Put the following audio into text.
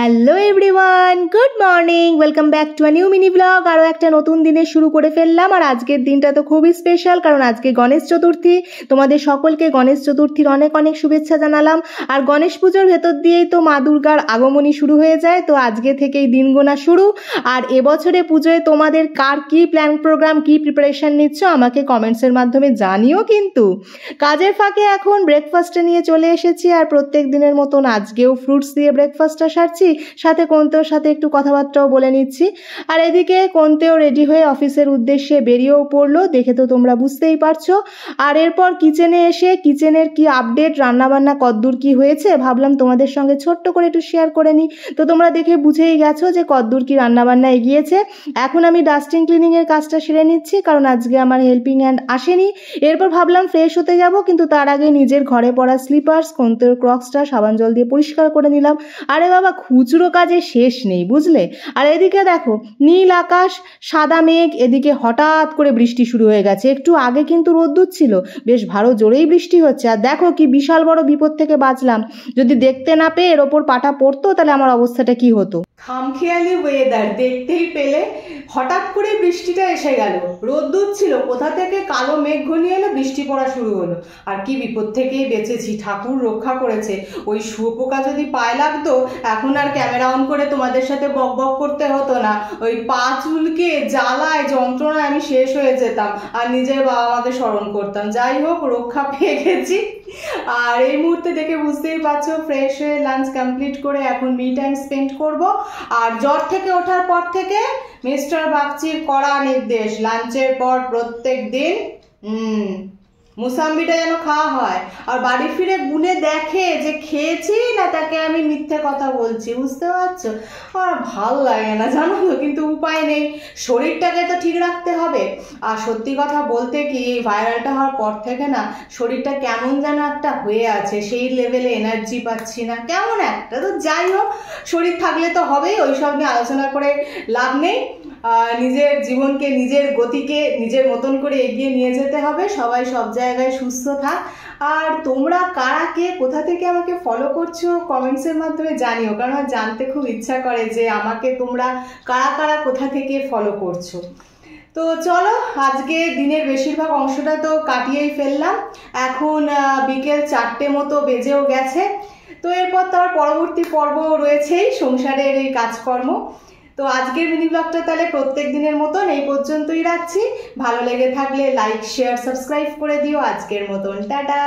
Hello everyone, good morning, welcome back to a new mini blog. আরও একটা নতুন দিনে শুরু করে ফেললাম। আর আজকের দিনটা তো খুবই স্পেশাল, কারণ আজকে গণেশ চতুর্থী। তোমাদের সকলকে গণেশ চতুর্থীর অনেক অনেক শুভেচ্ছা জানালাম। আর গণেশ পুজোর ভেতর দিয়েই তো মা দুর্গার আগমনী শুরু হয়ে যায়, তো আজকে থেকেই দিন গোনা শুরু। আর এবছরে পুজোয় তোমাদের কার কী প্ল্যান প্রোগ্রাম, কী প্রিপারেশন নিচ্ছ আমাকে কমেন্টসের মাধ্যমে জানিও। কিন্তু কাজের ফাঁকে এখন ব্রেকফাস্টে নিয়ে চলে এসেছি, আর প্রত্যেক দিনের মতন আজকেও ফ্রুটস দিয়ে ব্রেকফাস্টটা সারছি, সাথে কোন্তেওর সাথে একটু কথাবার্তাও বলে নিচ্ছি। আর এদিকে কোন্তেও রেডি হয়ে অফিসের উদ্দেশ্যে বেরিয়েও পড়লো, দেখে তো তোমরা বুঝতেই পারছো। আর এরপর কিচেনে এসে কিচেনের কি আপডেট, রান্নাবান্না কদ্দূর কি হয়েছে ভাবলাম তোমাদের সঙ্গে ছোট্ট করে একটু শেয়ার করে নিই। তো তোমরা দেখে বুঝেই গেছো যে কদ্দূর কি রান্নাবান্না এগিয়েছে। এখন আমি ডাস্টিং ক্লিনিংয়ের কাজটা সেরে নিচ্ছি, কারণ আজকে আমার হেল্পিং হ্যান্ড আসেনি। এরপর ভাবলাম ফ্রেশ হতে যাব, কিন্তু তার আগে নিজের ঘরে পরা স্লিপার্স, কোন্তের ক্রক্সটা সাবান জল দিয়ে পরিষ্কার করে নিলাম। আরে বাবা, খুচরো কাজে শেষ নেই, বুঝলে। আর এদিকে দেখো নীল আকাশ, সাদা মেঘ, এদিকে হঠাৎ করে বৃষ্টি শুরু হয়ে গেছে। একটু আগে কিন্তু রোদ্দুর ছিল, বেশ ভালো জোরেই বৃষ্টি হচ্ছে। আর দেখো কি বিশাল বড় বিপদ থেকে বাঁচলাম। যদি দেখতে না পেয়ে এর ওপর পাটা পড়তো তাহলে আমার অবস্থাটা কি হতো। খামখেয়ালি ওয়েদার দেখতেই পেলে হঠাৎ করে বৃষ্টিটা এসে গেল। রোদ্দুর ছিল, কোথা থেকে কালো মেঘ ঘনিয়ে এলো, বৃষ্টি পড়া শুরু হলো। আর কি বিপদ থেকেই বেঁচেছি, ঠাকুর রক্ষা করেছে। ওই শুয়োপোকা যদি পায়ে লাগতো, এখন আর ক্যামেরা অন করে তোমাদের সাথে বক বক করতে হতো না। ওই পা চুলকে জ্বালায় যন্ত্রণায় আমি শেষ হয়ে যেতাম, আর নিজের বাবা মাকে স্মরণ করতাম। যাই হোক, রক্ষা পেয়ে গেছি। আর এই মুহূর্তে দেখে বুঝতেই পারছো, ফ্রেশ হয়ে লাঞ্চ কমপ্লিট করে এখন মি টাইম স্পেন্ড করব। আর জ্বর থেকে ওঠার পর থেকে মিস্টার বাগচির কড়া নির্দেশ, লাঞ্চের পর প্রত্যেক দিন মুসাম্বিটা যেন খাওয়া হয়। আর বাড়ি ফিরে গুনে দেখে যে খেয়েছি না তাকে আমি মিথ্যে কথা বলছি, বুঝতে পারছো। আর ভাল লাগে না জানো তো, কিন্তু উপায় নেই, শরীরটাকে তো ঠিক রাখতে হবে। আর সত্যি কথা বলতে কি, ভাইরালটা হওয়ার পর থেকে না শরীরটা কেমন যেন একটা হয়ে আছে, সেই লেভেলে এনার্জি পাচ্ছি না, কেমন একটা। তো যাই হোক, শরীর থাকলে তো হবেই, ওইসব নিয়ে আলোচনা করে লাভ নেই। নিজের জীবনকে, নিজের গতিকে নিজের মতন করে এগিয়ে নিয়ে যেতে হবে। সবাই সব জায়গায় সুস্থ থাক। আর তোমরা কারা কে কোথা থেকে আমাকে ফলো করছো কমেন্টসের মাধ্যমে জানিও, কারণ আমার জানতে খুব ইচ্ছা করে যে আমাকে তোমরা কারা কারা কোথা থেকে ফলো করছো। তো চলো, আজকে দিনের বেশিরভাগ অংশটা তো কাটিয়েই ফেললাম। এখন বিকেল 4টে মতো বেজেও গেছে। তো এরপর তার পরবর্তী পর্ব রয়েছেই, সংসারের এই কাজকর্ম। তো আজকের মিনি ব্লগটা তাহলে প্রত্যেক দিনের মতন এই পর্যন্তই রাখছি। ভালো লেগে থাকলে লাইক, শেয়ার, সাবস্ক্রাইব করে দিও। আজকের মতন টাটা।